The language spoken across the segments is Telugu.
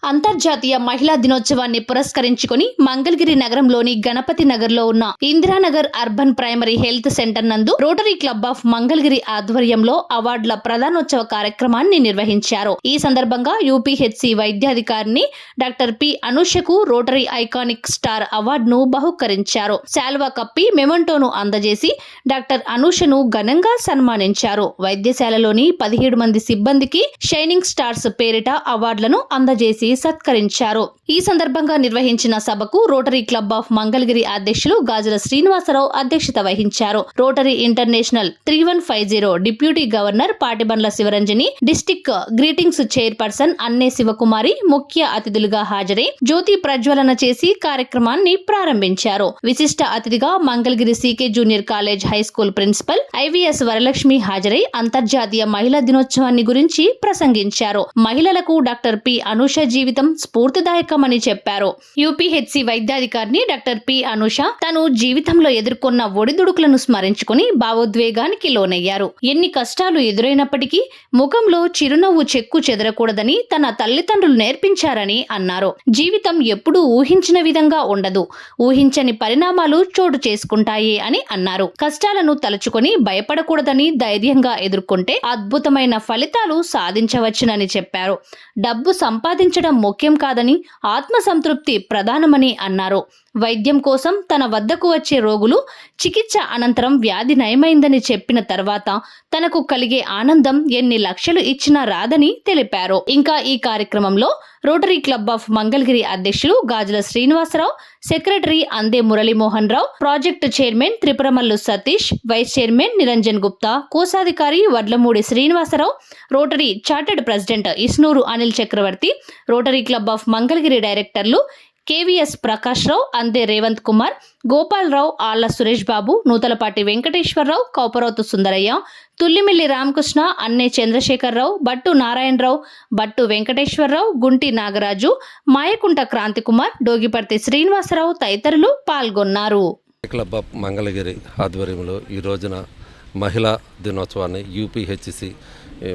అంతర్జాతీయ మహిళా దినోత్సవాన్ని పురస్కరించుకుని మంగళగిరి నగరంలోని గణపతి నగర్లో ఉన్న Indiranagar urban primary health centre నందు రోటరీ క్లబ్ ఆఫ్ మంగళగిరి ఆధ్వర్యంలో అవార్డుల ప్రదానోత్సవ కార్యక్రమాన్ని నిర్వహించారు. ఈ సందర్భంగా యూపీహెచ్సి వైద్యాధికారిని డాక్టర్ పి అనుషకు రోటరీ ఐకానిక్ స్టార్ అవార్డును బహుకరించారు. శాల్వా కప్పి మెమంటోను అందజేసి డాక్టర్ అనుషను ఘనంగా సన్మానించారు. వైద్యశాలలోని 17 మంది సిబ్బందికి షైనింగ్ స్టార్స్ పేరిట అవార్డులను అందజేసి సత్కరించారు. ఈ సందర్భంగా నిర్వహించిన సభకు రోటరీ క్లబ్ ఆఫ్ మంగళగిరి అధ్యక్షులు గాజుల శ్రీనివాసరావు అధ్యక్షత వహించారు. Rotary International 3150 deputy governor Patibandla Sivaranjani, district greetings chairperson Anne Sivakumari ముఖ్య అతిథులుగా హాజరై జ్యోతి ప్రజ్వలన చేసి కార్యక్రమాన్ని ప్రారంభించారు. విశిష్ట అతిథిగా Mangalagiri CK junior college high school principal IVS Varalakshmi హాజరై అంతర్జాతీయ మహిళా దినోత్సవాన్ని గురించి ప్రసంగించారు. మహిళలకు డాక్టర్ పి అనుష జీవితం స్ఫూర్తిదాయకమని చెప్పారు. యూపీహెచ్సి వైద్యాధికారిని డాక్టర్ పి అనుష తను జీవితంలో ఎదుర్కొన్న ఒడిదుడుకులను స్మరించుకుని భావోద్వేగానికి లోనయ్యారు. ఎన్ని కష్టాలు ఎదురైనప్పటికీ ముఖంలో చిరునవ్వు చెక్కు చెదరకూడదని తన తల్లిదండ్రులు నేర్పించారని అన్నారు. జీవితం ఎప్పుడూ ఊహించిన విధంగా ఉండదు, ఊహించని పరిణామాలు చోటు చేసుకుంటాయి అని అన్నారు. కష్టాలను తలుచుకొని భయపడకూడదని ధైర్యంగా ఎదుర్కొంటే అద్భుతమైన ఫలితాలు సాధించవచ్చునని చెప్పారు. డబ్బు సంపాదించడం ముఖ్యం కాదని, ఆత్మసంతృప్తి ప్రధానమని అన్నారు. వైద్యం కోసం తన వద్దకు వచ్చే రోగులు చికిత్స అనంతరం వ్యాధి నయమైందని చెప్పిన తర్వాత తనకు కలిగే ఆనందం ఎన్ని లక్షలు ఇచ్చినా రాదని తెలిపారు. ఇంకా ఈ కార్యక్రమంలో రోటరీ క్లబ్ ఆఫ్ మంగళగిరి అధ్యక్షులు గాజుల Srinivasarao, secretary Ande Muralimohan Rao, project chairman Tripuramallu Satish, vice chairman Niranjan Gupta, కోశాధికారి Vadlamudi Srinivasarao, rotary chartered president Isnuru Anil Chakravarthi, rotary club of Mangalagiri డైరెక్టర్లు కేవీఎస్ ప్రకాష్ రావు, అందే రేవంత్ కుమార్, గోపాలరావు, ఆళ్ల సురేష్ బాబు, నూతలపాటి వెంకటేశ్వరరావు, కౌపరౌతు సుందరయ్య, తుల్లిమిల్లి రామకృష్ణ, అన్నే చంద్రశేఖరరావు, బట్టు నారాయణరావు, బట్టు వెంకటేశ్వరరావు, గుంటి నాగరాజు, మాయకుంట క్రాంతికుమార్, డోగిపర్తి శ్రీనివాసరావు తదితరులు పాల్గొన్నారు. క్లబ్ ఆఫ్ మంగళగిరి ఆధ్వర్యంలో ఈ రోజున మహిళా దినోత్సవాన్ని యూపీహెచ్సి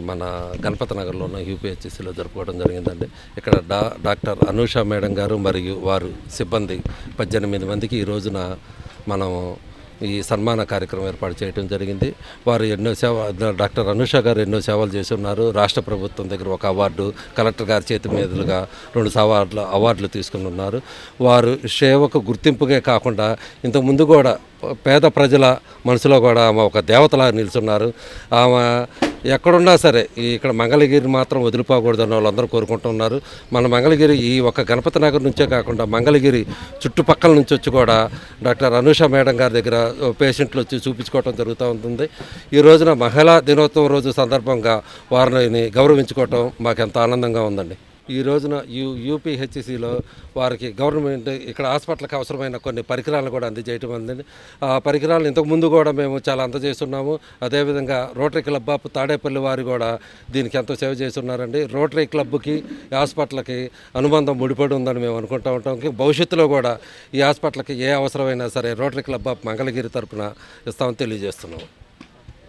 మన గణపతి నగర్లో ఉన్న యూపీహెచ్సిలో జరుపుకోవడం జరిగిందండి. ఇక్కడ డాక్టర్ అనూష మేడం గారు మరియు వారు సిబ్బంది 18 మందికి ఈ రోజున మనం ఈ సన్మాన కార్యక్రమం ఏర్పాటు చేయడం జరిగింది. వారు డాక్టర్ అనూష గారు ఎన్నో సేవలు చేసి ఉన్నారు. రాష్ట్ర ప్రభుత్వం దగ్గర ఒక అవార్డు, కలెక్టర్ గారి చేతి మీదుగా 2 అవార్డులు తీసుకుని ఉన్నారు. వారు సేవకు గుర్తింపుగా కాకుండా ఇంతకుముందు కూడా పేద ప్రజల మనసులో కూడా ఆమె ఒక దేవతలా నిలుచున్నారు. ఆమె ఎక్కడున్నా సరే ఇక్కడ మంగళగిరి మాత్రం వదిలిపోకూడదని వాళ్ళందరూ కోరుకుంటున్నారు. మన మంగళగిరి ఈ ఒక గణపతి నగర్ నుంచే కాకుండా మంగళగిరి చుట్టుపక్కల నుంచి వచ్చి కూడా డాక్టర్ అనూష మేడం గారి దగ్గర పేషెంట్లు వచ్చి చూపించుకోవడం జరుగుతూ ఉంటుంది. ఈ రోజున మహిళా దినోత్సవం రోజు సందర్భంగా వారిని గౌరవించుకోవటం మాకు ఎంతో ఆనందంగా ఉందండి. ఈ రోజున యూపీహెచ్సిలో వారికి గవర్నమెంట్ ఇక్కడ హాస్పిటల్కి అవసరమైన కొన్ని పరికరాలను కూడా అందజేయటం అందండి. ఆ పరికరాలను ఇంతకుముందు కూడా మేము చాలా అందజేస్తున్నాము. అదేవిధంగా రోటరీ క్లబ్ ఆఫ్ తాడేపల్లి వారు కూడా దీనికి ఎంతో సేవ చేస్తున్నారండి. రోటరీ క్లబ్కి హాస్పిటల్కి అనుబంధం ముడిపడి ఉందని మేము అనుకుంటూ ఉంటాం. భవిష్యత్తులో కూడా ఈ హాస్పిటల్కి ఏ అవసరమైనా సరే రోటరీ క్లబ్ ఆఫ్ మంగళగిరి తరఫున ఇస్తామని తెలియజేస్తున్నాము.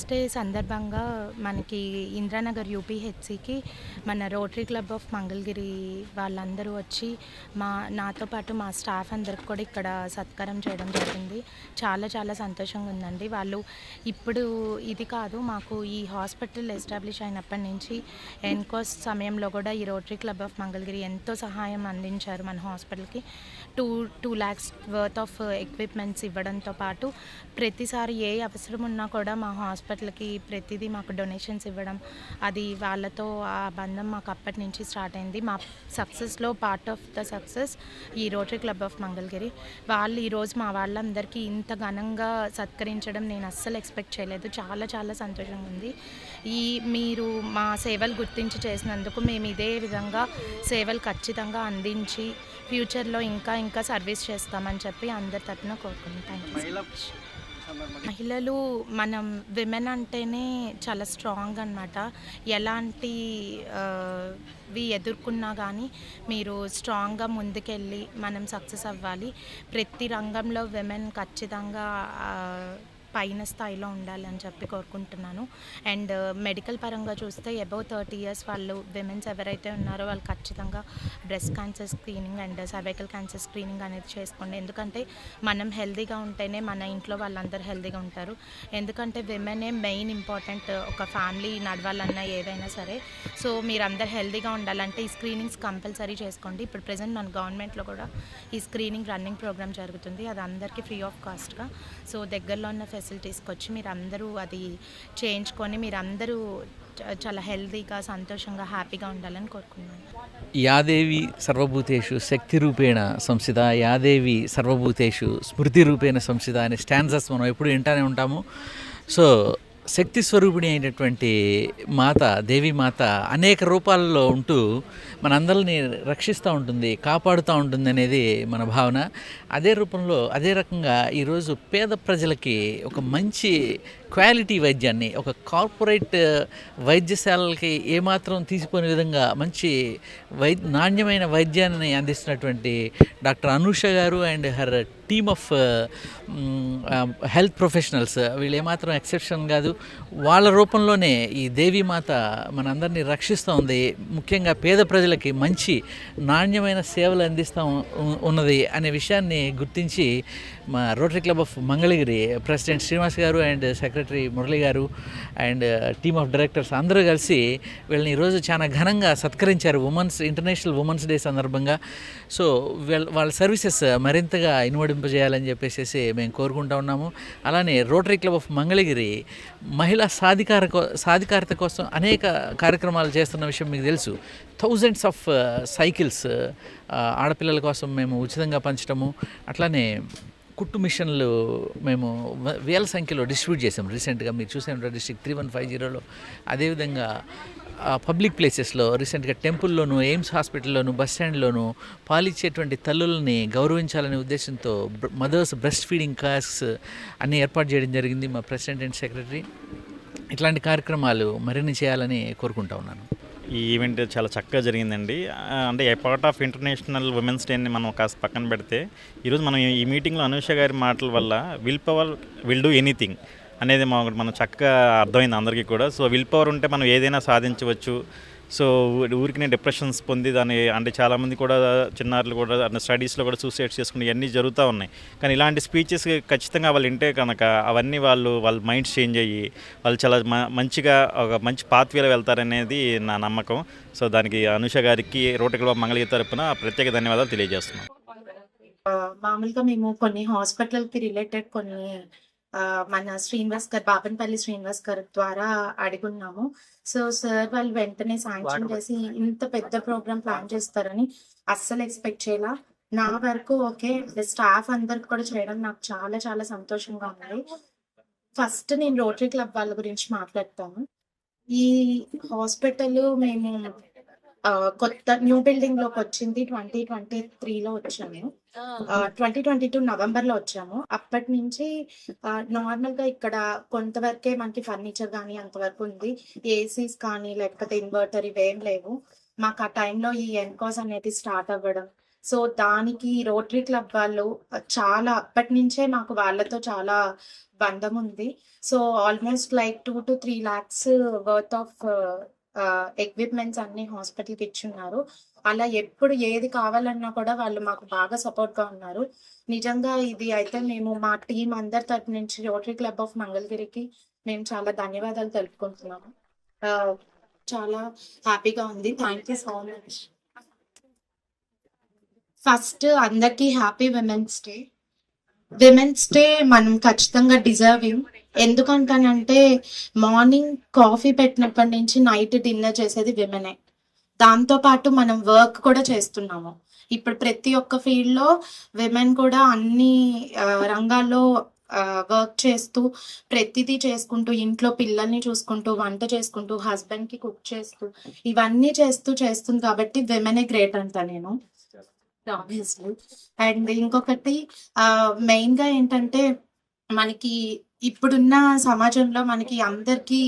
డే సందర్భంగా మనకి ఇందిరానగర్ యూపీహెచ్సికి మన రోటరీ క్లబ్ ఆఫ్ మంగళగిరి వాళ్ళందరూ వచ్చి నాతో పాటు మా స్టాఫ్ అందరికి కూడా ఇక్కడ సత్కారం చేయడం జరిగింది. చాలా చాలా సంతోషంగా ఉందండి. వాళ్ళు ఇప్పుడు ఇది కాదు, మాకు ఈ హాస్పిటల్ ఎస్టాబ్లిష్ అయినప్పటి నుంచి ఎన్కోస్ సమయంలో కూడా ఈ రోటరీ క్లబ్ ఆఫ్ మంగళగిరి ఎంతో సహాయం అందించారు. మన హాస్పిటల్కి 2 lakhs వర్త్ ఆఫ్ ఎక్విప్మెంట్స్ ఇవ్వడంతో పాటు ప్రతిసారి ఏ అవసరం ఉన్నా కూడా మా హాస్పిటల్కి ప్రతిదీ మాకు డొనేషన్స్ ఇవ్వడం, అది వాళ్ళతో ఆ బంధం మాకు అప్పటి నుంచి స్టార్ట్ అయింది. మా సక్సెస్లో పార్ట్ ఆఫ్ ద సక్సెస్ ఈ రోటరీ క్లబ్ ఆఫ్ మంగళగిరి వాళ్ళు ఈరోజు మా వాళ్ళందరికీ ఇంత ఘనంగా సత్కరించడం నేను అస్సలు ఎక్స్పెక్ట్ చేయలేదు. చాలా చాలా సంతోషంగా ఉంది. మీరు మా సేవలు గుర్తించి చేసినందుకు మేము ఇదే విధంగా సేవలు ఖచ్చితంగా అందించి ఫ్యూచర్లో ఇంకా ఇంకా సర్వీస్ చేస్తామని చెప్పి అందరి తరపున కోరుకుంటాను. Thank you. మహిళలు మనం విమెన్ అంటేనే చాలా స్ట్రాంగ్ అన్నమాట. ఎలాంటివి ఎదుర్కొన్నా కానీ మీరు స్ట్రాంగ్గా ముందుకెళ్ళి మనం సక్సెస్ అవ్వాలి. ప్రతి రంగంలో విమెన్ ఖచ్చితంగా పైన స్థాయిలో ఉండాలని చెప్పి కోరుకుంటున్నాను. అండ్ మెడికల్ పరంగా చూస్తే అబౌవ్ 30 ఇయర్స్ వాళ్ళు విమెన్స్ ఎవరైతే ఉన్నారో వాళ్ళు ఖచ్చితంగా breast cancer screening and cervical cancer screening అనేది చేసుకోండి. ఎందుకంటే మనం హెల్తీగా ఉంటేనే మన ఇంట్లో వాళ్ళందరూ హెల్తీగా ఉంటారు. ఎందుకంటే విమెనే మెయిన్ ఇంపార్టెంట్ ఒక ఫ్యామిలీ నడవాలన్నా ఏదైనా సరే. సో మీరందరూ హెల్తీగా ఉండాలంటే ఈ స్క్రీనింగ్స్ కంపల్సరీ చేసుకోండి. ఇప్పుడు ప్రెజెంట్ మన గవర్నమెంట్లో కూడా ఈ స్క్రీనింగ్ రన్నింగ్ ప్రోగ్రామ్ జరుగుతుంది. అది అందరికీ ఫ్రీ ఆఫ్ కాస్ట్గా. సో దగ్గరలో ఉన్న ఫెసిలిటీస్కి వచ్చి మీరు అందరూ అది చేయించుకొని మీరందరూ చాలా హెల్తీగా సంతోషంగా హ్యాపీగా ఉండాలని కోరుకుంటున్నాను. యాదేవి సర్వభూతేషు శక్తిరూపేణ సంస్థిత, యాదేవి సర్వభూతేషు స్మృతిరూపేణ సంస్థిత అనే స్టాన్సెస్ మనం ఎప్పుడు వింటానే ఉంటాము. సో శక్తి స్వరూపిణి అయినటువంటి మాత, దేవి మాత అనేక రూపాలలో ఉంటూ మనందరిని రక్షిస్తూ ఉంటుంది, కాపాడుతూ ఉంటుంది అనేది మన భావన. అదే రూపంలో అదే రకంగా ఈరోజు పేద ప్రజలకి ఒక మంచి క్వాలిటీ వైద్యాన్ని, ఒక కార్పొరేట్ వైద్యశాలలకి ఏమాత్రం తీసిపోయిన విధంగా మంచి నాణ్యమైన వైద్యాన్ని అందిస్తున్నటువంటి డాక్టర్ అనూష గారు and her team of health professionals, వీళ్ళు ఏమాత్రం ఎక్సెప్షన్ కాదు. వాళ్ళ రూపంలోనే ఈ దేవీమాత మనందరినీ రక్షిస్తూ ఉంది. ముఖ్యంగా పేద ప్రజలకి మంచి నాణ్యమైన సేవలు అందిస్తూ ఉన్నది అనే విషయాన్ని గుర్తించి మా rotary club of Mangalagiri president Srinivas గారు అండ్ సెక్రటరీ మురళి గారు అండ్ టీమ్ ఆఫ్ డైరెక్టర్స్ అందరూ కలిసి వీళ్ళని ఈరోజు చాలా ఘనంగా సత్కరించారు ఇంటర్నేషనల్ ఉమెన్స్ డే సందర్భంగా. సో వాళ్ళ సర్వీసెస్ మరింతగా ఇనుమడింపజేయాలని చెప్పేసి మేము కోరుకుంటూ ఉన్నాము. అలానే రోటరీ క్లబ్ ఆఫ్ మంగళగిరి మహిళా సాధికారత కోసం అనేక కార్యక్రమాలు చేస్తున్న విషయం మీకు తెలుసు. థౌజండ్స్ ఆఫ్ సైకిల్స్ ఆడపిల్లల కోసం మేము ఉచితంగా పంచడము, అట్లానే కుట్టు మిషన్లు మేము వేల సంఖ్యలో డిస్ట్రిబ్యూట్ చేసాం. రీసెంట్గా మీరు చూసారు డిస్ట్రిక్ట్ 3150లో. అదేవిధంగా పబ్లిక్ ప్లేసెస్లో రీసెంట్గా టెంపుల్లోను, ఎయిమ్స్ హాస్పిటల్లోను, బస్ స్టాండ్లోను పాలిచ్చేటువంటి తల్లుల్ని గౌరవించాలనే ఉద్దేశంతో మదర్స్ బ్రెస్ట్ ఫీడింగ్ క్లాసెస్ అన్నీ ఏర్పాటు చేయడం జరిగింది మా ప్రెసిడెంట్ అండ్ సెక్రటరీ. ఇట్లాంటి కార్యక్రమాలు మరిన్ని చేయాలని కోరుకుంటా ఉన్నాను. ఈ ఈవెంట్ చాలా చక్కగా జరిగిందండి. అంటే ఏ పార్ట్ ఆఫ్ ఇంటర్నేషనల్ ఉమెన్స్ డేని మనం కాస్త పక్కన పెడితే ఈరోజు మనం ఈ మీటింగ్లో అనూష గారి మాటల వల్ల will power will do anything అనేది మనం చక్కగా అర్థమైంది అందరికీ కూడా. సో విల్ పవర్ ఉంటే మనం ఏదైనా సాధించవచ్చు. సో ఊరికి డిప్రెషన్స్ పొంది దాన్ని అంటే చాలామంది కూడా చిన్నారులు కూడా స్టడీస్లో కూడా సూసైడ్స్ చేసుకుని ఇవన్నీ జరుగుతూ ఉన్నాయి. కానీ ఇలాంటి స్పీచెస్ ఖచ్చితంగా వాళ్ళు వింటే కనుక అవన్నీ వాళ్ళ మైండ్స్ చేంజ్ అయ్యి వాళ్ళు చాలా మంచిగా ఒక మంచి పాత్వేలో వెళ్తారనేది నా నమ్మకం. సో దానికి అనూష గారికి రోటరీ క్లబ్ మంగళగిరి తరపున ప్రత్యేక ధన్యవాదాలు తెలియజేస్తున్నాం. మామూలుగా మేము కొన్ని హాస్పిటల్కి రిలేటెడ్ కొన్ని మన శ్రీనివాస్ గారు, బాపనపల్లి శ్రీనివాస్ గారి ద్వారా అడుగున్నాము. సో సార్ వాళ్ళు వెంటనే శాంక్షన్ చేసి ఇంత పెద్ద ప్రోగ్రామ్ ప్లాన్ చేస్తారని అస్సలు ఎక్స్పెక్ట్ చేయాల. నా వరకు ఓకే, స్టాఫ్ అందరికి కూడా చేయడం నాకు చాలా చాలా సంతోషంగా ఉంది. ఫస్ట్ నేను రోటరీ క్లబ్ వాళ్ళ గురించి మాట్లాడతాను. ఈ హాస్పిటల్ మేము కొత్త న్యూ బిల్డింగ్ లోకి వచ్చింది 2023లో వచ్చాము. 2022 నవంబర్లో వచ్చాము. అప్పటి నుంచి నార్మల్ గా ఇక్కడ కొంతవరకే మనకి ఫర్నిచర్ కానీ అంతవరకు ఉంది. ఏసీస్ కానీ లేకపోతే ఇన్వర్టర్ ఇవేం లేవు. మాకు ఆ టైంలో ఈ ఎన్కాస్ అనేది స్టార్ట్ అవ్వడం, సో దానికి రోటరీ క్లబ్ వాళ్ళు చాలా అప్పటి నుంచే మాకు వాళ్ళతో చాలా బంధం ఉంది. So almost like 2 to 3 lakhs worth of equipments అన్ని హాస్పిటల్కి ఇచ్చున్నారు. అలా ఎప్పుడు ఏది కావాలన్నా కూడా వాళ్ళు మాకు బాగా సపోర్ట్ గా ఉన్నారు. నిజంగా ఇది అయితే మేము మా టీం అందరి తరపు నుంచి రోటరీ క్లబ్ ఆఫ్ మంగళగిరికి మేము చాలా ధన్యవాదాలు తెలుపుకుంటున్నాము. చాలా హ్యాపీగా ఉంది. Thank you so much. First అందరికీ happy women's day. Women's day మనం ఖచ్చితంగా డిజర్వింగ్. ఎందుకంటానంటే మార్నింగ్ కాఫీ పెట్టినప్పటి నుంచి నైట్ డిన్నర్ చేసేది విమెనే. దాంతో పాటు మనం వర్క్ కూడా చేస్తున్నాము. ఇప్పుడు ప్రతి ఒక్క ఫీల్డ్ లో విమెన్ కూడా అన్ని రంగాల్లో వర్క్ చేస్తూ ప్రతిదీ చేసుకుంటూ ఇంట్లో పిల్లల్ని చూసుకుంటూ వంట చేసుకుంటూ హస్బెండ్ కి కుక్ చేస్తూ ఇవన్నీ చేస్తుంది కాబట్టి విమెనే గ్రేట్ అంట నేను. ఆబ్వియస్లీ. అండ్ ఇంకొకటి మెయిన్ గా ఏంటంటే మనకి ఇప్పుడున్న సమాజంలో మనకి అందరికీ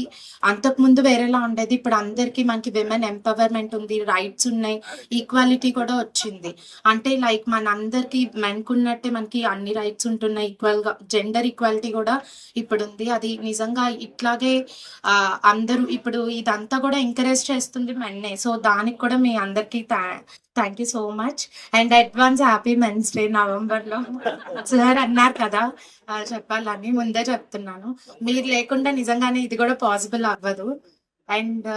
అంతకుముందు వేరేలా ఉండేది. ఇప్పుడు అందరికీ మనకి విమెన్ ఎంపవర్మెంట్ ఉంది, రైట్స్ ఉన్నాయి, ఈక్వాలిటీ కూడా వచ్చింది. అంటే లైక్ మనందరికీ మెన్‌కున్నట్టే మనకి అన్ని రైట్స్ ఉంటున్నాయి. ఈక్వల్‌గా జెండర్ ఈక్వాలిటీ కూడా ఇప్పుడుంది. అది నిజంగా ఇట్లాగే అందరూ ఇప్పుడు ఇదంతా కూడా ఎంకరేజ్ చేస్తుంది మెన్నే. సో, దానికి కూడా మీ అందరికీ thank you so much. And advance happy men's day నవంబర్‌లో. సార్ అన్నారు కదా! చెప్పాలని ముందే చెప్తున్నాను. మీరు లేకుండా నిజంగానే ఇది కూడా పాసిబుల్ అవ్వదు. అండ్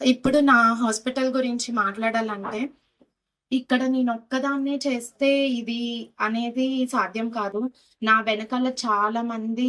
ఇప్పుడు నా హాస్పిటల్ గురించి మాట్లాడాలంటే, ఇక్కడ నేనొక్కదాన్నే చేస్తే ఇది అనేది సాధ్యం కాదు. నా వెనకాల చాలా మంది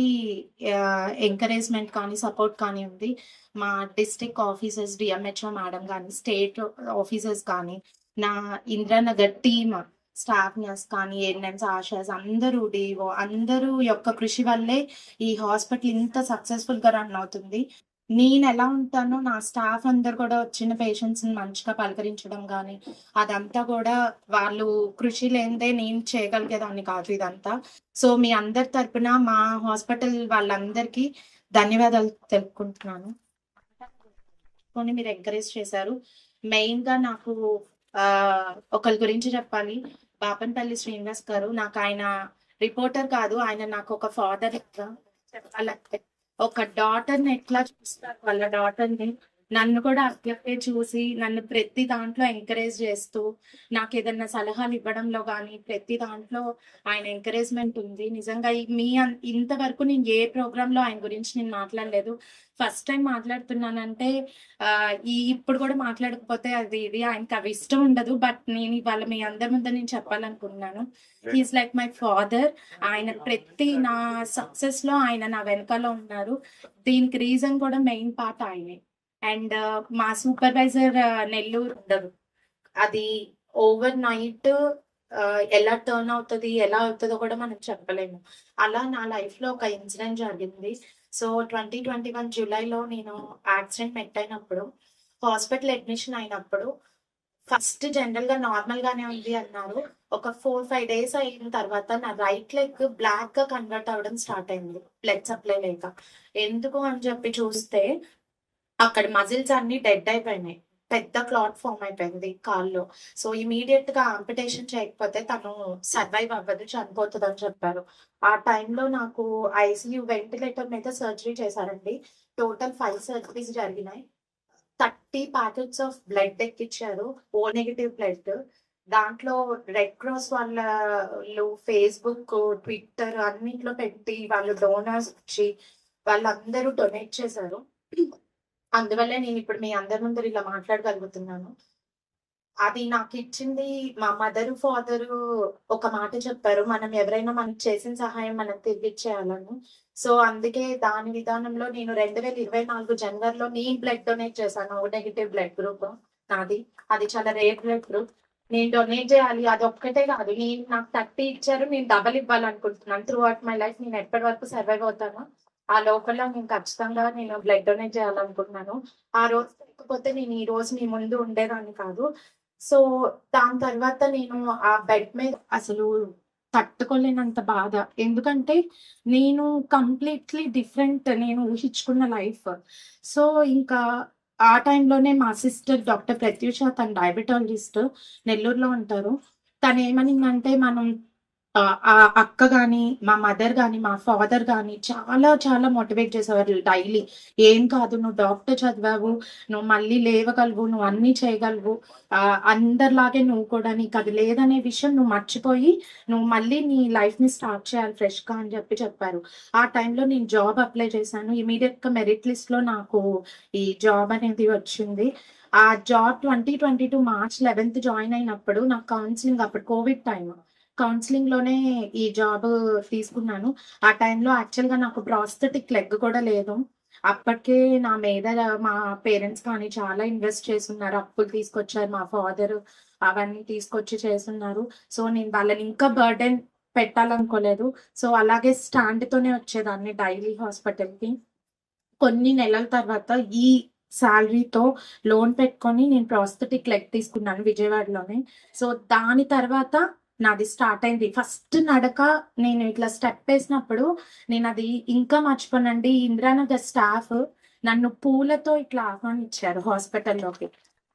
ఎంకరేజ్‌మెంట్ కానీ, సపోర్ట్ కానీ ఉంది. మా డిస్ట్రిక్ట్ ఆఫీసర్స్, డిఎంహెచ్ఓ మేడం గాని, స్టేట్ ఆఫీసర్స్ కానీ, నా ఇందిరానగర్ టీమ్ స్టాఫ్ నర్స్ కానీ, ఏఎన్ఎంస్, ఆశాస్ అందరూ డీఓ అందరూ యొక్క కృషి వల్లే ఈ హాస్పిటల్ ఇంత సక్సెస్‌ఫుల్‌గా రన్ అవుతుంది. నేనెలా ఉంటానో నా స్టాఫ్ అందరూ కూడా వచ్చిన పేషెంట్స్‌ని మంచిగా పలకరించడం గానీ, అదంతా కూడా వాళ్ళు కృషి లేనిదే నేను చేయగలిగేదాన్ని కాదు ఇదంతా. సో, మీ అందరి తరపున మా హాస్పిటల్ వాళ్ళందరికీ ధన్యవాదాలు తెలుపుకుంటున్నాను. పోనీ మీరు ఎంకరేజ్ చేశారు. మెయిన్‌గా నాకు ఒకళ్ళ గురించి చెప్పాలి. బాపనపల్లి శ్రీనివాస్ గారు. నాకాయన రిపోర్టర్ కాదు. ఆయన నాకొక ఫాదర్ లెక్క చెప్పాలంటే. ఒక డాటర్‌ని ఎట్లా చూస్తారు వాళ్ళ డాటర్‌ని, నన్ను కూడా అట్లాగే చూసి నన్ను ప్రతి దాంట్లో ఎంకరేజ్ చేస్తూ, నాకేదన్నా సలహాలు ఇవ్వడంలో గానీ, ప్రతి దాంట్లో ఆయన ఎంకరేజ్‌మెంట్ ఉంది. నిజంగా ఇంతవరకు నేను ఏ ప్రోగ్రామ్‌లో ఆయన గురించి నేను మాట్లాడలేదు. ఫస్ట్ టైమ్ మాట్లాడుతున్నానంటే ఇప్పుడు కూడా మాట్లాడకపోతే ఇది ఆయనకి అవి ఇష్టం ఉండదు. బట్ నేను ఇవాళ మీ అందరి ముందు నేను చెప్పాలనుకుంటున్నాను. He is like my father. ఆయన ప్రతి నా సక్సెస్‌లో ఆయన నా వెనకాల ఉన్నారు. దీనికి రీజన్ కూడా మెయిన్ పార్ట్ ఆయనే. అండ్ మా సూపర్వైజర్ నెల్లూరు ఉండరు. అది ఓవర్ నైట్ ఎలా టర్న్ అవుతది, ఎలా అవుతదో కూడా మనం చెప్పలేము. అలా నా లైఫ్‌లో ఒక ఇన్సిడెంట్ జరిగింది. సో, 2021 జూలైలో నేను యాక్సిడెంట్ అయినప్పుడు, హాస్పిటల్ అడ్మిషన్ అయినప్పుడు ఫస్ట్ జనరల్‌గా నార్మల్‌గానే ఉంది అన్నారు. ఒక 4, 5 డేస్ అయిన తర్వాత నా రైట్ లెగ్ బ్లాక్‌గా కన్వర్ట్ అవ్వడం స్టార్ట్ అయింది. బ్లడ్ సప్లై లేక. ఎందుకు అని చెప్పి చూస్తే అక్కడ మజిల్స్ అన్నీ డెడ్ అయిపోయినాయి. పెద్ద క్లాట్ ఫార్మ్ అయిపోయింది కాల్లో. సో, ఇమ్మీడియేట్‌గా ఆంపిటేషన్ చేయకపోతే తను సర్వైవ్ అవ్వదు, చనిపోతదని చెప్పారు. ఆ టైంలో నాకు ఐసీయూ వెంటిలేటర్ మీద సర్జరీ చేశారండి. టోటల్ 5 సర్జరీస్ జరిగినాయి. 30 ప్యాకెట్స్ ఆఫ్ బ్లడ్ ఎక్కిచ్చారు. O negative blood. దాంట్లో రెడ్ క్రాస్ వాళ్ళు ఫేస్‌బుక్, ట్విట్టర్ అన్నిట్లో పెట్టి వాళ్ళు డోనర్స్ ఇచ్చి వాళ్ళందరూ డొనేట్ చేశారు. అందువల్లే నేనిప్పుడు మీ అందరి ముందర ఇలా మాట్లాడగలుగుతున్నాను. అది నాకిచ్చింది మా మదరు, ఫాదరు ఒక మాట చెప్పారు. మనం ఎవరైనా మనకు చేసిన సహాయం మనం తిరిగిచ్చేయాలని. సో, అందుకే దాని విధానంలో నేను 2024 జనవరిలో నేను బ్లడ్ డొనేట్ చేశాను. ఓ నెగెటివ్ బ్లడ్ గ్రూప్ నాది. అది చాలా రేర్ బ్లడ్ గ్రూప్. నేను డొనేట్ చేయాలి. అదొక్కటే కాదు. నాకు 30 ఇచ్చారు. నేను డబుల్ ఇవ్వాలనుకుంటున్నాను. త్రూ అవుట్ మై లైఫ్ నేను ఎప్పటి వరకు సర్వైవ్ అవుతానో ఆ లోపల నేను ఖచ్చితంగా బ్లడ్ డొనేట్ చేయాలనుకుంటున్నాను. ఆ రోజు లేకపోతే నేను ఈ రోజు మీ ముందు ఉండేదాన్ని కాదు. సో, దాని తర్వాత నేను ఆ బెడ్ మీద అసలు తట్టుకోలేనంత బాధ. ఎందుకంటే నేను కంప్లీట్‌లీ డిఫరెంట్ నేను ఊహించుకున్న లైఫ్. సో, ఇంకా ఆ టైంలోనే మా సిస్టర్ డాక్టర్ ప్రత్యూష తను డయాబెటాలజిస్ట్ నెల్లూరులో ఉంటారు. తనేమనిందంటే మనం ఆ అక్క గాని, మా మదర్ గాని, మా ఫాదర్ గాని చాలా చాలా మోటివేట్ చేసేవారు డైలీ. "ఏం కాదు నువ్వు డాక్టర్ చదివావు. నువ్వు మళ్ళీ లేవగలవు. నువ్వు అన్నీ చేయగలవు. అందరిలాగే నువ్వు కూడా నీకది లేదనే విషయం నువ్వు మర్చిపోయి, నువ్వు మళ్ళీ నీ లైఫ్‌ని స్టార్ట్ చేయాలి ఫ్రెష్‌గా" అని చెప్పారు. ఆ టైంలో నేను జాబ్ అప్లై చేశాను. ఇమ్మీడియేట్‌గా మెరిట్ లిస్ట్‌లో నాకు ఈ జాబ్ అనేది వచ్చింది. ఆ జాబ్ 2022 మార్చ్ 11థ్ జాయిన్ అయినప్పుడు నాకు కౌన్సెలింగ్ అప్పుడు కోవిడ్ టైమ్. కౌన్సెలింగ్‌లోనే ఈ జాబ్ తీసుకున్నాను. ఆ టైంలో యాక్చువల్‌గా నాకు ప్రాస్థెటిక్ లెగ్ కూడా లేదు. అప్పటికే నా మీద మా పేరెంట్స్ కానీ చాలా ఇన్వెస్ట్ చేసున్నారు. అప్పులు తీసుకొచ్చారు మా ఫాదరు. అవన్నీ తీసుకొచ్చి చేసున్నారు. సో, నేను వాళ్ళని ఇంకా బర్డెన్ పెట్టాలనుకోలేదు. సో, అలాగే స్టాండ్‌తోనే వచ్చేదాన్ని డైలీ హాస్పిటల్‌కి. కొన్ని నెలల తర్వాత ఈ సాలరీతో లోన్ పెట్టుకొని నేను ప్రాస్థెటిక్ లెగ్ తీసుకున్నాను విజయవాడలోనే. సో, దాని తర్వాత నాది స్టార్ట్ అయింది. ఫస్ట్ నడక నేను ఇట్లా స్టెప్ వేసినప్పుడు నేను అది ఇంకా మర్చిపోనండి. ఇందిరానగర్ స్టాఫ్ నన్ను పూలతో ఇట్లా ఆహ్వానించారు హాస్పిటల్లోకి.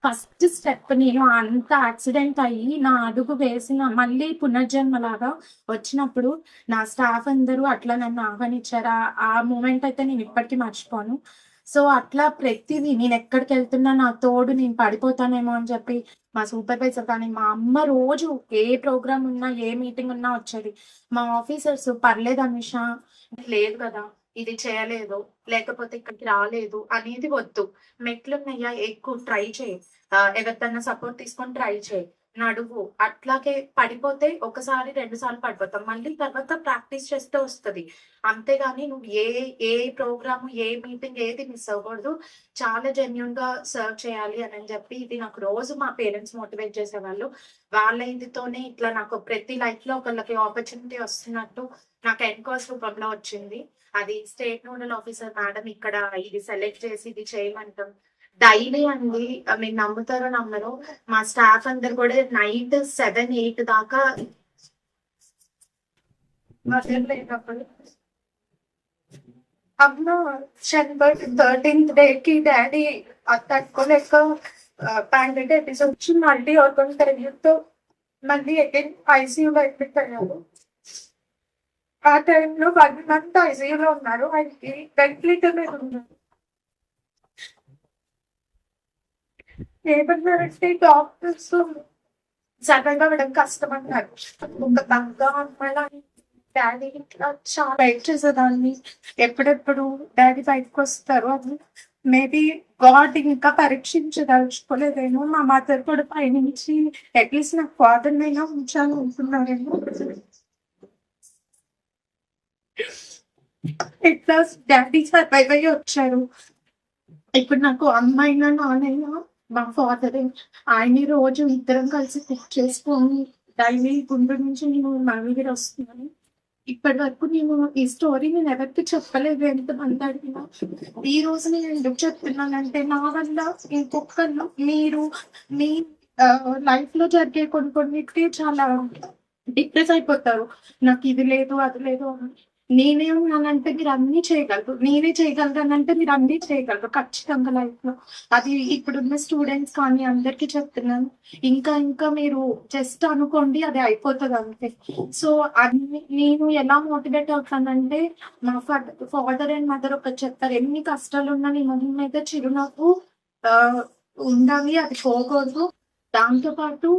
ఫస్ట్ స్టెప్ నేను అంత యాక్సిడెంట్ అయ్యి నా అడుగు వేసిన మళ్ళీ పునర్జన్మలాగా వచ్చినప్పుడు నా స్టాఫ్ అందరూ అట్లా నన్ను ఆహ్వానించారు. ఆ మూమెంట్ అయితే నేను ఇప్పటికీ మర్చిపోను. సో అట్లా ప్రతిదీ నేను ఎక్కడికి వెళ్తున్నా నా తోడు, నేను పడిపోతానేమో అని చెప్పి మా సూపర్వైజర్ కానీ మా అమ్మ రోజు ఏ ప్రోగ్రామ్ ఉన్నా ఏ మీటింగ్ ఉన్నా వచ్చేది. మా ఆఫీసర్స్ పర్లేదు అనుష, లేదు కదా ఇది చేయలేదు లేకపోతే ఇక్కడికి రాలేదు అనేది వద్దు, మెట్లున్నాయా ఎక్కువ ట్రై చేయి, ఎవరిదన్నా సపోర్ట్ తీసుకొని ట్రై చేయి, నడువు, అట్లాగే పడిపోతే ఒకసారి 2 సార్లు పడిపోతాం, మళ్ళీ తర్వాత ప్రాక్టీస్ చేస్తే వస్తుంది. అంతేగాని నువ్వు ఏ ప్రోగ్రామ్ ఏ మీటింగ్ ఏది మిస్ అవ్వకూడదు, చాలా జెన్యున్ గా సర్వ్ చేయాలి అని చెప్పి ఇది నాకు రోజు మా పేరెంట్స్ మోటివేట్ చేసేవాళ్ళు. వాళ్ళ ఇదితోనే ఇట్లా నాకు ప్రతి లైఫ్ లో ఒకళ్ళకి ఆపర్చునిటీ వస్తున్నట్టు నాకు ఎన్కాస్ రూపంలో వచ్చింది. అది స్టేట్ నోడల్ ఆఫీసర్ మేడం ఇక్కడ ఇది సెలెక్ట్ చేసి ఇది చేయమంటాం. డైలీ అండి, మీరు నమ్ముతారో నమ్మరో, మా స్టాఫ్ అందరు కూడా నైట్ 7-8 దాకా అమ్మ చనిపోయి 13th డే కి డాడీ అది తట్టుకోలేక ప్యాండెడ్ ఎపిసోడ్ వచ్చి మళ్ళీ ఆర్గన్ ఫెయిల్యూర్తో మళ్ళీ అగైన్ ఐసీయూలో అడ్మిట్ అయ్యారు. ఆ టైంలో 1 month ఐసీయూలో ఉన్నారు. ఆయనకి వెంటిలేటర్ మీద ఉన్నారు. ఏమన్నారంటే డాక్టర్స్ సడన్ అవ్వడం కష్టం అన్నారు. ఒక బంగా అమ్మాయి డాడీ ఇట్లా చాలా వెయిట్ చేసేదాన్ని, ఎప్పుడెప్పుడు డాడీ బయటకు వస్తారు అని. మేబీ గాడ్ ఇంకా పరీక్షించదలుచుకోలేదేమో. మా మదర్ కూడా పైనుంచి అట్లీస్ట్ నాకు ఫాదర్ అయినా ఉంచాలని ఉంటున్నారేమో. ఇట్లా డాడీ సర్వైవ్ అయ్యి వచ్చారు. ఇప్పుడు నాకు అమ్మాయినా నానైనా మా ఫాదర్, ఆయన రోజు ఇద్దరం కలిసి కుక్ చేసుకొని డైలీ గుంటూరు నుంచి నేను మంగళగిరి వస్తున్నాను. ఇప్పటి వరకు నేను ఈ స్టోరీ నేను ఎవరికి చెప్పలేదు. ఎంతమంది అడిగినా ఈ రోజు నేను ఎందుకు చెప్తున్నానంటే నా వల్ల ఇంకొకళ్ళు మీరు మీ లైఫ్ లో జరిగే కొన్నిటికి చాలా డిప్రెస్ అయిపోతారు. నాకు ఇది లేదు అది లేదు అని. నేనే ఉన్నానంటే మీరు అన్ని చేయగలరు, నేనే చేయగలరానంటే మీరు అన్ని చేయగలరు ఖచ్చితంగా లైఫ్ లో. అది ఇప్పుడున్న స్టూడెంట్స్ కానీ అందరికీ చెప్తున్నాను. ఇంకా ఇంకా మీరు జస్ట్ అనుకోండి, అది అయిపోతుంది అంతే. సో అన్ని నేను ఎలా మోటివేట్ అవుతానంటే మా ఫాదర్ అండ్ మదర్ ఒక చెప్తారు, ఎన్ని కష్టాలు ఉన్నా నీ మొహం మీద చిరునవ్వు ఉండాలి, అది పోకూడదు. దాంతో పాటు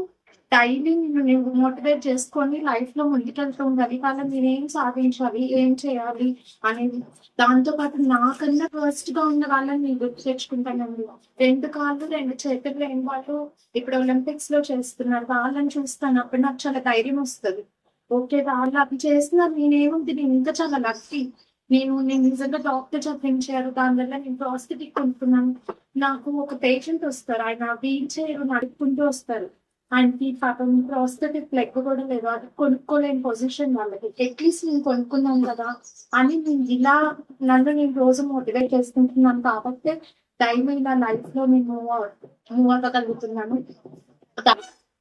డైలీ నేను మోటివేట్ చేసుకొని లైఫ్ లో ముందుకెళ్తూ ఉండాలి. వాళ్ళని నేను ఏం సాధించాలి, ఏం చేయాలి అనేది. దాంతో పాటు నాకన్నా ఫస్ట్ గా ఉన్న వాళ్ళని నేను గుర్తు తెచ్చుకుంటానండి. 2 కాళ్ళు 2 చేతులు లేని వాళ్ళు ఇప్పుడు ఒలింపిక్స్ లో చేస్తున్నారు, వాళ్ళని చూస్తాను. అప్పుడు నాకు చాలా ధైర్యం వస్తుంది. ఓకే వాళ్ళు అది చేస్తున్నారు, నేనేముంది, నేను ఇంకా చాలా లక్కీ. నేను నిజంగా డాక్టర్ చెప్పించారు, దానివల్ల నేను ప్రాస్థెటిక్ కొనుక్కున్నాను. నాకు ఒక పేషెంట్ వస్తారు, ఆయన వీల్ చైర్ నడుపుకుంటూ వస్తారు. ఆయనకి పాపం ప్రాస్థెటిక్ లెగ్ కూడా లేదు, అది కొనుక్కోలేని పొజిషన్ వాళ్ళకి. అట్లీస్ట్ నేను కొనుక్కున్నాను కదా అని నేను ఇలా నన్ను నేను రోజు మోటివేట్ చేసుకుంటున్నాను. కాబట్టి డైలీ నా లైఫ్ లో నేను మూవ్ అవ్వగలుగుతున్నాను.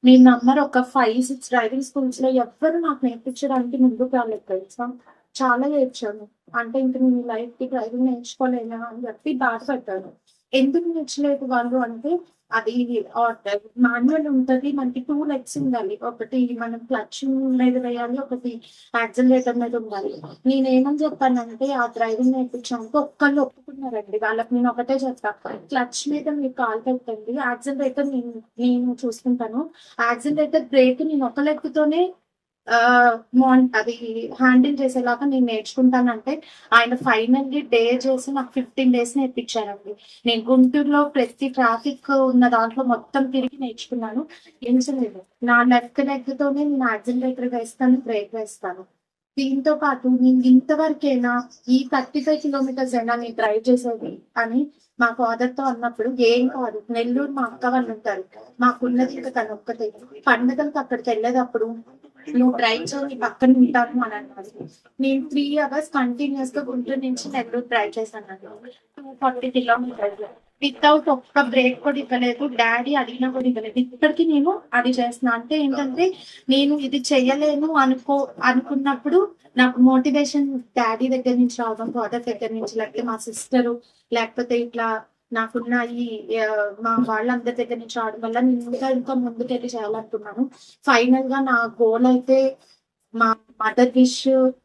మీరు నమ్మరు, ఒక 5-6 డ్రైవింగ్ స్కూల్స్ లో ఎవ్వరు నాకు నేర్పించడానికి ముందుకు రాలేదు తెలుసా. చాలా ఏడ్చాను. అంటే ఇంక నేను లైఫ్ కి డ్రైవింగ్ నేర్చుకోలేనా అని చెప్పి బాధపడ్డాను. ఎందుకు నేర్చలేదు వాళ్ళు అంటే, అది మాన్యువల్ ఉంటది, మనకి 2 legs ఉండాలి. ఒకటి మనం క్లచ్ మీద వేయాలి, ఒకటి యాక్సిలరేటర్ మీద ఉండాలి. నేనేమని చెప్పానంటే ఆ డ్రైవింగ్ నేర్పించాక ఒక్కళ్ళు ఒప్పుకున్నారండి. వాళ్ళకి నేను ఒకటే చెప్పా, క్లచ్ మీద మీరు కాలు పెట్టండి, యాక్సిలరేటర్ నేను చూసుకుంటాను. యాక్సిలరేటర్ బ్రేక్ నేను ఒక లెగ్తోనే అది హ్యాండిల్ చేసేలాగా నేను నేర్చుకుంటానంటే ఆయన ఫైనల్లీ డే చేసి నాకు 15 days నేర్పించారండి. నేను గుంటూరులో ప్రతి ట్రాఫిక్ ఉన్న దాంట్లో మొత్తం తిరిగి నేర్చుకున్నాను. ఏం చేయలేదు, నా లెఫ్ట్ లెగ్ తోనే నేను యాక్సిలరేటర్ వేస్తాను, బ్రేక్ వేస్తాను. దీంతో పాటు నేను ఇంతవరకైనా ఈ 35 kilometers అయినా నేను డ్రైవ్ చేసేది అని మా ఫాదర్ తో అన్నప్పుడు, ఏం కాదు, నెల్లూరు మా అక్క వాళ్ళు ఉంటారు, మాకున్నది ఇంకా తను ఒక్కతే. పండుగలకు అక్కడికి వెళ్ళేటప్పుడు నువ్వు డ్రైవ్ చేసి పక్కన ఉంటాను అని అన్నారు. నేను 3 hours కంటిన్యూస్ గా గుంటూరు నుంచి నెల్లూరు డ్రైవ్ చేశాను. 240 kilometers. వితౌట్ ఒక్క బ్రేక్ కూడా ఇవ్వలేదు. డాడీ అడిగినా కూడా ఇవ్వలేదు. ఇప్పటికీ నేను అది చేస్తున్నా. అంటే ఏంటంటే నేను ఇది చెయ్యలేను అనుకున్నప్పుడు నాకు మోటివేషన్ డాడీ దగ్గర నుంచి రావడం, ఫాదర్ దగ్గర నుంచి, లేకపోతే మా సిస్టరు, లేకపోతే ఇట్లా నాకున్న ఈ మా వాళ్ళందరి దగ్గర నుంచి రావడం వల్ల నేను ఇంకా ముందుకెళ్ళి చేయాలనుకున్నాను. ఫైనల్ గా నా గోల్ అయితే మా మదర్ విష్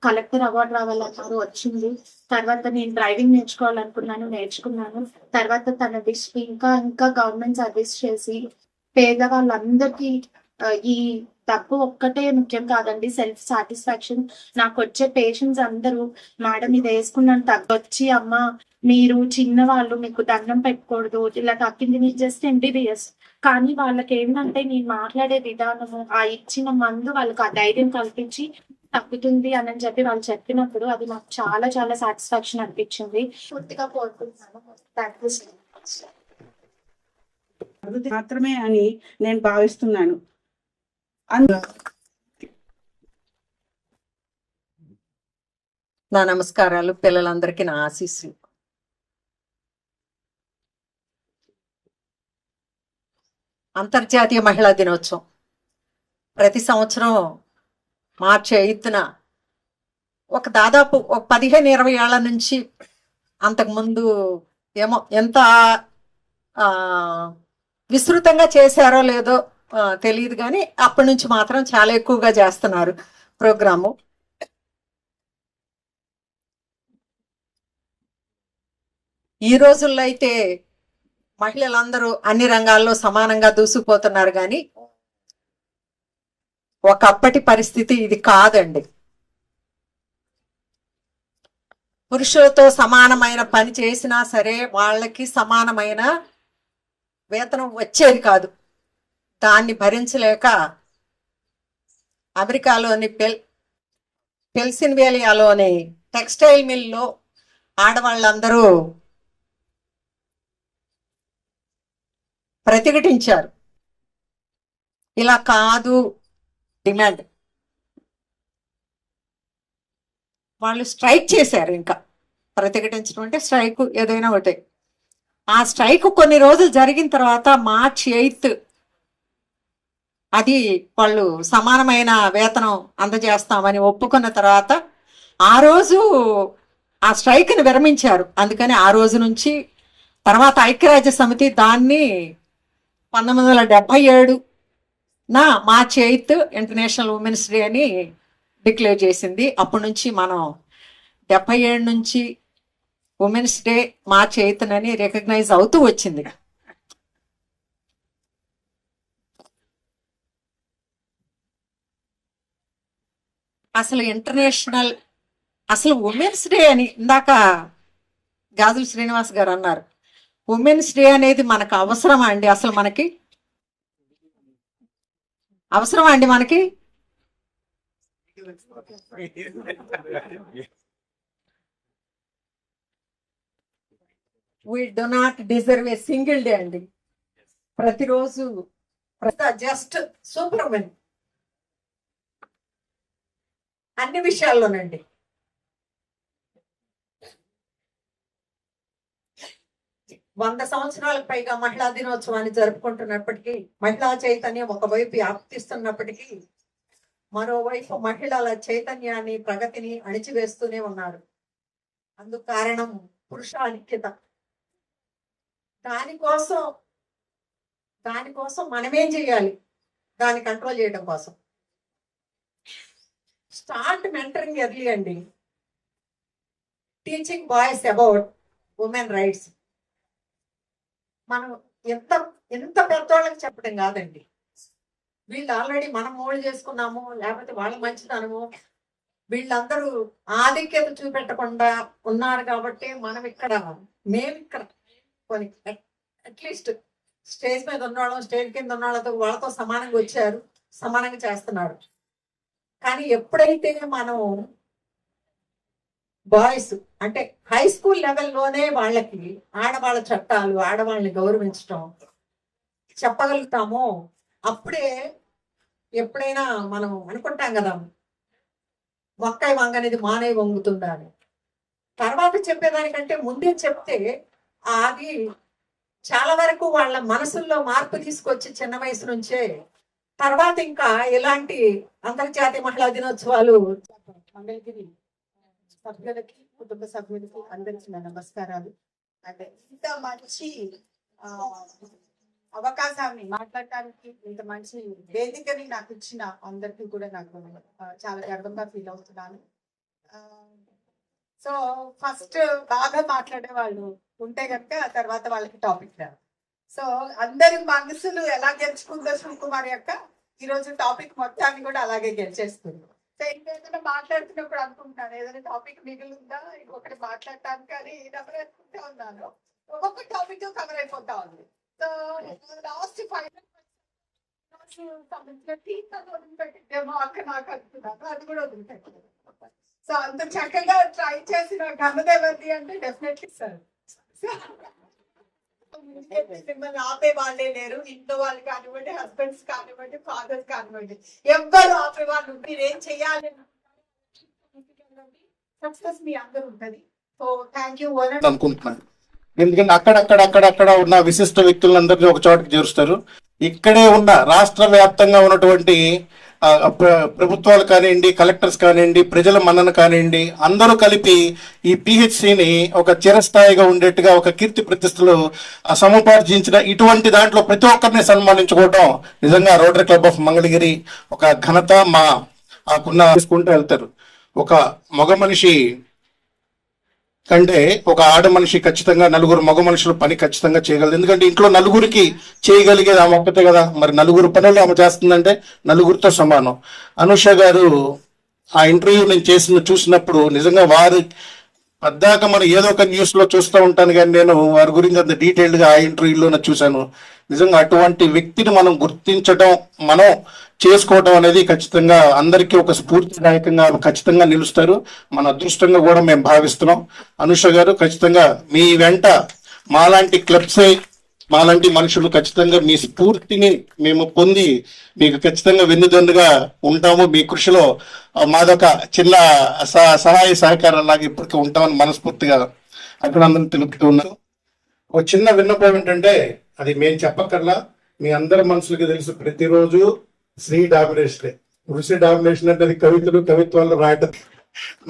కలెక్టర్ అవార్డు రావాలన్నారు, వచ్చింది. తర్వాత నేను డ్రైవింగ్ నేర్చుకున్నాను. తర్వాత తన విష్ ఇంకా ఇంకా గవర్నమెంట్ సర్వీస్ చేసి పేదవాళ్ళందరికీ ఈ డబ్బు ఒక్కటే ముఖ్యం కాదండి, సెల్ఫ్ సాటిస్ఫాక్షన్. నాకు వచ్చే పేషెంట్స్ అందరూ మేడం ఇది వేసుకున్నాను తగ్గొచ్చి, అమ్మ మీరు చిన్నవాళ్ళు మీకు దండం పెట్టకూడదు ఇలా తగ్గింది, మీరు జస్ట్ MBBS. కానీ వాళ్ళకి ఏంటంటే నేను మాట్లాడే విధానము, ఆ ఇచ్చిన మందు వాళ్ళకి ఆ ధైర్యం కల్పించి తగ్గుతుంది అని చెప్పి వాళ్ళు చెప్పినప్పుడు అది నాకు చాలా చాలా సాటిస్ఫాక్షన్ అనిపించింది. పూర్తిగా కోరుకుంటున్నాను. అభివృద్ధి మాత్రమే అని నేను భావిస్తున్నాను. నా నమస్కారాలు, పిల్లలందరికీ నా ఆశీస్సులు. అంతర్జాతీయ మహిళా దినోత్సవం ప్రతి సంవత్సరం మార్చి 5న దాదాపు 15-20 ఏళ్ల నుంచి, అంతకుముందు ఏమో ఎంత విస్తృతంగా చేశారో లేదో తెలియదు, కానీ అప్పటి నుంచి మాత్రం చాలా ఎక్కువగా చేస్తున్నారు ప్రోగ్రాము. ఈ రోజుల్లో అయితే మహిళలందరూ అన్ని రంగాల్లో సమానంగా దూసుకుపోతున్నారు, కానీ ఒకప్పటి పరిస్థితి ఇది కాదండి. పురుషులతో సమానమైన పని చేసినా సరే వాళ్ళకి సమానమైన వేతనం వచ్చేది కాదు. దాన్ని భరించలేక అమెరికాలోని పెన్సిల్వేనియాలోని టెక్స్టైల్ మిల్లో ఆడవాళ్ళందరూ ప్రతిఘటించారు. ఇలా కాదు డిమాండ్. వాళ్ళు స్ట్రైక్ చేశారు. ఇంకా ప్రతిఘటించడం అంటే స్ట్రైక్ ఏదైనా ఒకటే. ఆ స్ట్రైక్ కొన్ని రోజులు జరిగిన తర్వాత మార్చి 8 అది వాళ్ళు సమానమైన వేతనం అందజేస్తామని ఒప్పుకున్న తర్వాత ఆ రోజు ఆ స్ట్రైక్ని విరమించారు. అందుకని ఆ రోజు నుంచి తర్వాత ఐక్యరాజ్య సమితి దాన్ని 1977 మార్చి 8 ఇంటర్నేషనల్ ఉమెన్స్ డే అని డిక్లేర్ చేసింది. అప్పటి నుంచి మనం 77 నుంచి ఉమెన్స్ డే మార్చి 8 అని రికగ్నైజ్ అవుతూ వచ్చింది. అసలు ఉమెన్స్ డే అని ఇందాక గాజుల శ్రీనివాస్ గారు అన్నారు. ఉమెన్స్ డే అనేది మనకు అవసరమా అండి? అసలు మనకి అవసరమా అండి? మనకి we do not deserve a single day అండి. ప్రతిరోజు జస్ట్ సూపర్ ఉమెన్ అన్ని విషయాల్లోనండి. వంద సంవత్సరాలకు పైగా మహిళా దినోత్సవాన్ని జరుపుకుంటున్నప్పటికీ, మహిళా చైతన్యం ఒకవైపు వ్యాప్తిస్తున్నప్పటికీ మరోవైపు మహిళల చైతన్యాన్ని, ప్రగతిని అణిచివేస్తూనే ఉన్నారు. అందుకు కారణం పురుష ఐక్యత. దానికోసం మనమేం చేయాలి? దాన్ని కంట్రోల్ చేయడం కోసం స్టార్ట్ మెంటరింగ్ ఎర్లీ అండి. Teaching boys about women rights. మనం ఎంత పెద్దవాళ్ళకి చెప్పడం కాదండి. వీళ్ళు ఆల్రెడీ మనం మోల్డ్ చేసుకున్నాము, లేకపోతే వాళ్ళ మంచిదనము, వీళ్ళందరూ ఆధిక్యత చూపెట్టకుండా ఉన్నారు కాబట్టి మేము ఇక్కడ కొన్ని అట్లీస్ట్ స్టేజ్ మీద ఉన్నవాళ్ళం, స్టేజ్ కింద ఉన్నవాళ్ళతో వాళ్ళతో సమానంగా వచ్చారు, సమానంగా చేస్తున్నారు. కానీ ఎప్పుడైతే మనం బాయ్స్ అంటే హై స్కూల్ లెవెల్లోనే వాళ్ళకి ఆడవాళ్ళ చట్టాలు, ఆడవాళ్ళని గౌరవించడం చెప్పగలుగుతామో అప్పుడే ఎప్పుడైనా మనం అనుకుంటాం కదా, మొక్కై వంగనేది మానే వంగుతుందా అని. తర్వాత చెప్పేదానికంటే ముందే చెప్తే అది చాలా వరకు వాళ్ళ మనసుల్లో మార్పు తీసుకొచ్చి చిన్న వయసు నుంచే తర్వాత ఇంకా ఇలాంటి అంతర్జాతీయ మహిళా దినోత్సవాలు మంగళగిరి సభ్యులకి కుటుంబ సభ్యులకి అందరికీ నా నమస్కారాలు. అంటే ఇంత మంచి ఆ, అవకాశాన్ని మాట్లాడటానికి ఇంత మంచి వేదికని నాకు ఇచ్చిన అందరికీ కూడా నాకు చాలా గర్వంగా ఫీల్ అవుతున్నాను. సో ఫస్ట్ బాగా మాట్లాడే వాళ్ళు ఉంటే కనుక తర్వాత వాళ్ళకి టాపిక్ రాదు. సో అందరి మనసులు ఎలా గెలుచుకుందో శివకుమార్ యొక్క ఈ రోజు టాపిక్ మొత్తాన్ని కూడా అలాగే గెలిచేస్తుంది. సో ఇంకేదైనా మాట్లాడుతున్నప్పుడు అనుకుంటున్నాను ఏదైనా టాపిక్ మిగిలిందా ఇంకొకటి మాట్లాడటానికి అని నెంబర్ అనుకుంటా ఉన్నాను. ఒక్కొక్క టాపిక్ కవర్ అయిపోతా ఉంది. సో లాస్ట్ సంబంధించిన టీచర్ వదిలిపెట్టేమో అక్కడ నాకు అనుకున్నాను, అది కూడా వదిలిపెట్టలేదు. సో అంత చక్కగా ట్రై చేసిన ఘనత ఎవరిది అంటే డెఫినెట్లీ సార్. మిమ్మల్ని ఆపే వాళ్ళే లేరు, ఇంట్లో వాళ్ళు కానివ్వండి, హస్బెండ్స్ కానివ్వండి, ఫాదర్స్ కానివ్వండి, ఎవ్వరు ఆపే వాళ్ళు మీరు ఏం చెయ్యాలి సక్సెస్ మీ అందరూ ఉంటది. సో థ్యాంక్ యూ అనుకుంటున్నాను. ఎందుకంటే అక్కడక్కడ ఉన్న విశిష్ట వ్యక్తులందరినీ ఒక చోటకి చేరుస్తారు. ఇక్కడే ఉన్న రాష్ట్ర వ్యాప్తంగా ఉన్నటువంటి ప్రభుత్వాలు కానివ్వండి, కలెక్టర్స్ కానివ్వండి, ప్రజల మన్నన కానివ్వండి, అందరూ కలిపి ఈ పిహెచ్సిని ఒక చిరస్థాయిగా ఉండేట్టుగా ఒక కీర్తి ప్రతిష్టలు సముపార్జించిన ఇటువంటి దాంట్లో ప్రతి ఒక్కరిని సన్మానించుకోవడం నిజంగా రోటరీ క్లబ్ ఆఫ్ మంగళగిరి ఒక ఘనత. మాకున్న తీసుకుంటూ వెళ్తారు. ఒక మగ మనిషి కంటే ఒక ఆడ మనిషి ఖచ్చితంగా నలుగురు మగ మనుషుల పని ఖచ్చితంగా చేయగలదు. ఎందుకంటే ఇంట్లో నలుగురికి చేయగలిగేది ఆమె ఒక్కతే కదా. మరి నలుగురు పనులు ఆమె చేస్తుందంటే నలుగురితో సమానం. అనుష గారు ఆ ఇంటర్వ్యూ నేను చూసినప్పుడు నిజంగా వారు పద్దాక మనం ఏదో ఒక న్యూస్ లో చూస్తూ ఉంటాను, కానీ నేను వారి గురించి అంత డీటెయిల్డ్ గా ఆ ఇంటర్వ్యూలో చూశాను. నిజంగా అటువంటి వ్యక్తిని మనం గుర్తించడం, మనం చేసుకోవడం అనేది ఖచ్చితంగా అందరికీ ఒక స్ఫూర్తిదాయకంగా ఖచ్చితంగా నిలుస్తారు. మన అదృష్టంగా కూడా మేము భావిస్తున్నాం. అనుష గారు ఖచ్చితంగా మీ వెంట మాలాంటి క్లబ్సే, మాలాంటి మనుషులు ఖచ్చితంగా మీ స్ఫూర్తిని మేము పొంది మీకు ఖచ్చితంగా వెన్నుదన్నుగా ఉంటాము. మీ కృషిలో మాదొక చిన్న సహాయ సహకారాలాగా ఇప్పటికీ ఉంటామని మనస్ఫూర్తిగా అభినందనలు తెలుపుతూ ఉన్నాను. ఒక చిన్న విన్నపం ఏంటంటే, అది మేము చెప్పక్కర్లా, మీ అందరి మనసులకి తెలుసు. ప్రతిరోజు శ్రీ డామినేషన్, ఋషి డామినేషన్ అంటే అది కవిత్వాలు రాయటం.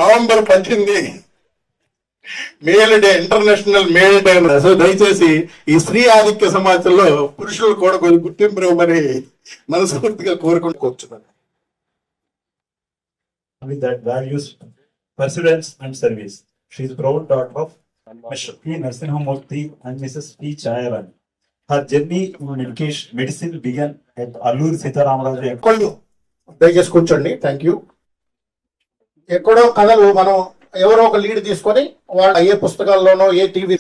November 18 male day, international male day. So దయచేసి ఈ స్త్రీ ఆధిక్య సమాజంలో పురుషులు కూడా కొంచెం గుర్తింపు ఇవ్వమని మనస్ఫూర్తిగా కోరుకుంటున్నాను. With that values, perseverance and service, she is proud daughter of Mr. P. Narasimhamurthy and Mrs. P. Chayaran. Her journey in medicine began at Alluri Sitaramaraja. దయచేసి కూర్చోండి. Thank you. ఎక్కడో కథలు మనం ఎవరో ఒక లీడ్ తీసుకొని వాళ్ళు ఏ పుస్తకాల్లోనో ఏ టీవీ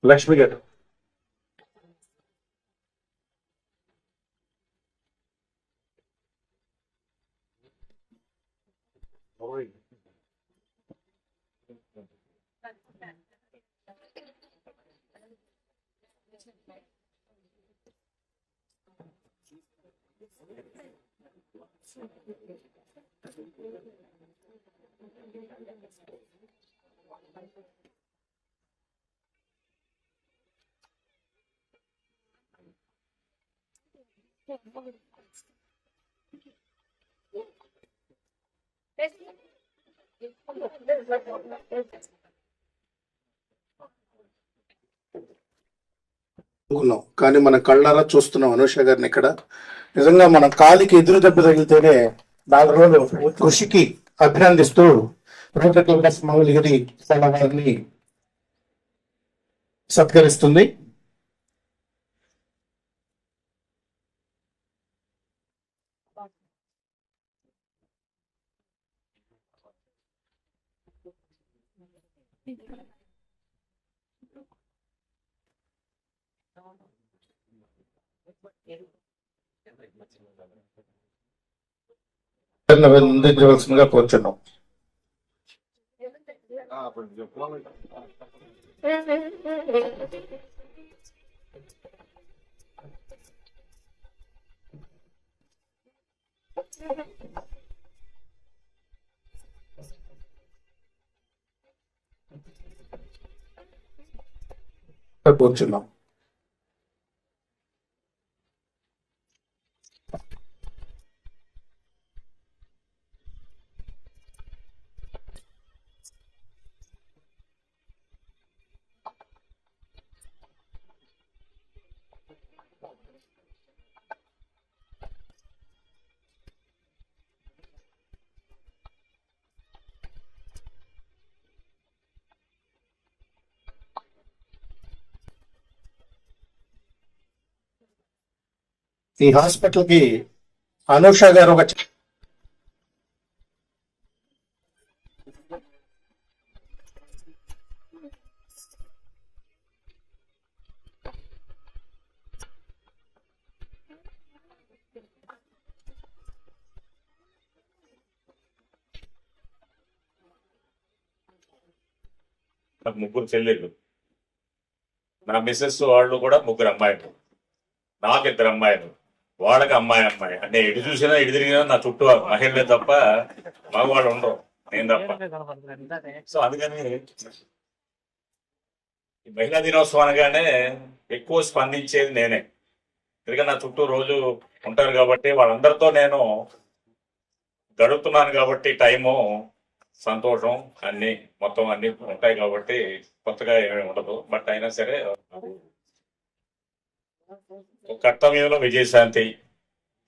లక్ష్మి గారు. అనుకున్నాం కానీ మన కళ్ళారా చూస్తున్నాం అనూష గారిని ఇక్కడ. నిజంగా మన కాలికి ఎదురు దెబ్బ తగిలితేనే 4 రోజులు కృషికి అభినందిస్తూ రోటరీ క్లబ్ ఆఫ్ మంగళగిరి వారిని సత్కరిస్తుంది. అందించవలసిందిగా కోరుచున్నాం. కూర్చున్నాం. ఈ హాస్పిటల్ కి అనూష గారు ఒక నాకు 3 చెల్లెళ్ళు, నా మిస్సెస్ వాళ్ళు కూడా 3 అమ్మాయిలు, నాకు 2 అమ్మాయిలు, వాళ్ళకి అమ్మాయి అంటే ఎటు చూసినా ఎటు తిరిగినా నా చుట్టూ మహిళలే తప్ప మగవాళ్ళు ఉండరు, నేను తప్ప. సో అందుకని ఈ మహిళా దినోత్సవం అనగానే ఎక్కువ స్పందించేది నేనే. ఎందుకంటే నా చుట్టూ రోజు ఉంటారు కాబట్టి వాళ్ళందరితో నేను గడుపుతున్నాను కాబట్టి టైము, సంతోషం అన్ని మొత్తం అన్ని ఉంటాయి కాబట్టి కొత్తగా ఏమీ ఉండదు. బట్ అయినా సరే కర్తవ్యంలో విజయశాంతి,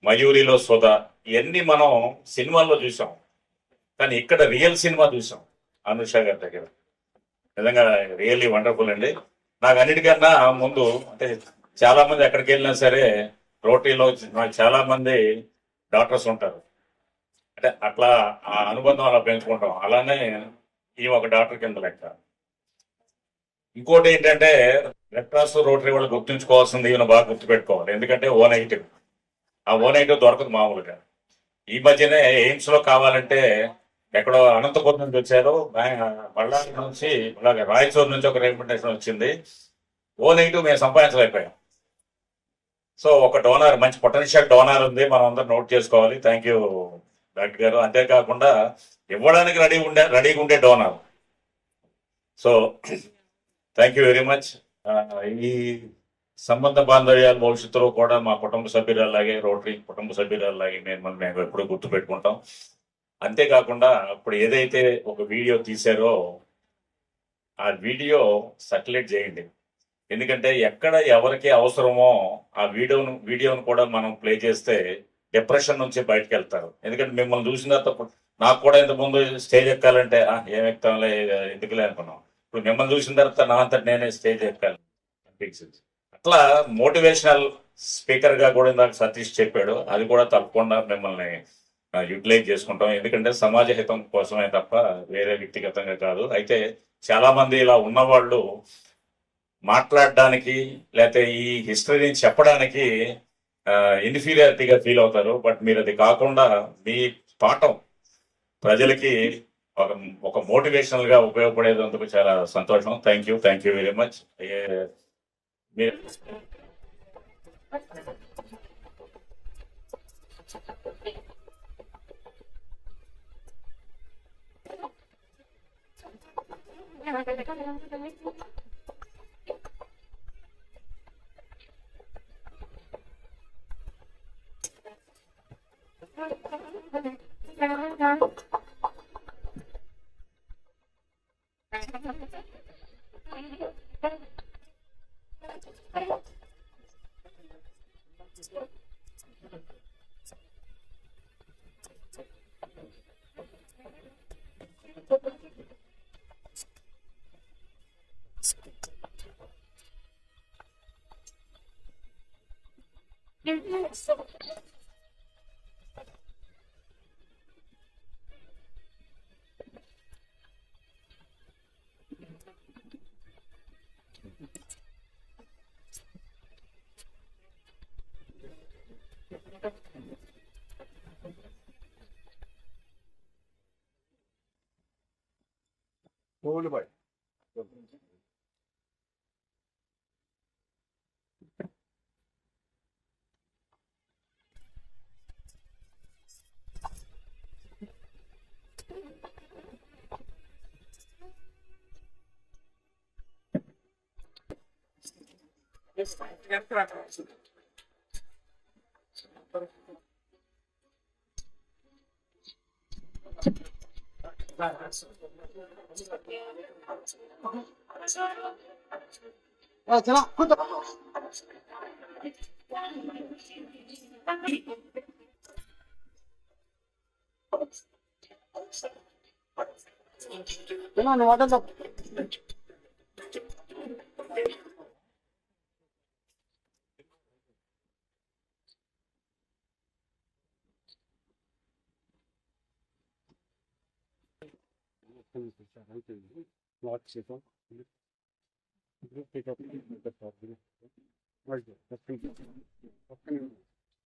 మయూరిలో సుధ, ఇవన్నీ మనం సినిమాల్లో చూసాం, కానీ ఇక్కడ రియల్ సినిమా చూసాం అనూష గారి దగ్గర. నిజంగా రియల్లీ వండర్ఫుల్ అండి. నాకు అన్నిటికన్నా ముందు అంటే చాలా మంది ఎక్కడికి వెళ్ళినా సరే రోటరీలో నాకు చాలా మంది డాక్టర్స్ ఉంటారు, అంటే అట్లా ఆ అనుబంధం అలా పెంచుకుంటాం. అలానే ఈ ఒక డాక్టర్ కింద లెక్క. ఇంకోటి ఏంటంటే రెడ్ క్రాస్ రోటరీ వాళ్ళు గుర్తుంచుకోవాల్సింది ఈయన బాగా గుర్తుపెట్టుకోవాలి. ఎందుకంటే O నెగిటివ్, ఆ O నెగిటివ్ దొరకదు మామూలుగా. ఈ మధ్యనే ఎయిమ్స్ లో కావాలంటే ఎక్కడో అనంతపురం నుంచి వచ్చారు, బళ్ళారి నుంచి అలాగే రాయచూరు నుంచి ఒక రికమెండేషన్ వచ్చింది. O నెగిటివ్ మేము సంపాదించలేకపోయాం. సో ఒక డోనార్, మంచి పొటెన్షియల్ డోనార్ ఉంది, మనం అందరం నోట్ చేసుకోవాలి. థ్యాంక్ యూ డాక్టర్ గారు. అంతేకాకుండా ఇవ్వడానికి రెడీగా ఉండే donor. So thank you very much. ఈ సంబంధ బాంధవ్యాల భవిష్యత్తులో కూడా మా కుటుంబ సభ్యులలాగే, రోటరీ కుటుంబ సభ్యులలాగే మేము ఎప్పుడూ గుర్తుపెట్టుకుంటాం. అంతేకాకుండా ఇప్పుడు ఏదైతే ఒక వీడియో తీశారో ఆ వీడియో సర్క్యులేట్ చేయండి. ఎందుకంటే ఎక్కడ ఎవరికి అవసరమో ఆ వీడియోను కూడా మనం ప్లే చేస్తే డిప్రెషన్ నుంచి బయటకు వెళ్తారు. ఎందుకంటే మిమ్మల్ని చూసిన తర్వాత నాకు కూడా ఇంతకుముందు స్టేజ్ ఎక్కాలంటే ఏం ఎక్కుతాంలే ఎందుకులే అనుకున్నాం. ఇప్పుడు మిమ్మల్ని చూసిన తర్వాత నా అంతటి నేనే స్టేజ్ ఎక్కాలి అనిపించింది. అట్లా మోటివేషనల్ స్పీకర్ గా కూడా ఇందాక సతీష్ చెప్పాడు, అది కూడా తప్పకుండా మిమ్మల్ని యూటిలైజ్ చేసుకుంటాం. ఎందుకంటే సమాజ హితం కోసమే తప్ప వేరే వ్యక్తిగతంగా కాదు. అయితే చాలా మంది ఇలా ఉన్నవాళ్ళు మాట్లాడడానికి లేకపోతే ఈ హిస్టరీని చెప్పడానికి ఇన్ఫీరియారిటీగా ఫీల్ అవుతారు. బట్ మీరు అది కాకుండా మీ పాఠం ప్రజలకి ఒక మోటివేషనల్ గా ఉపయోగపడేందుకు చాలా సంతోషం. Thank you very much. మీరు Not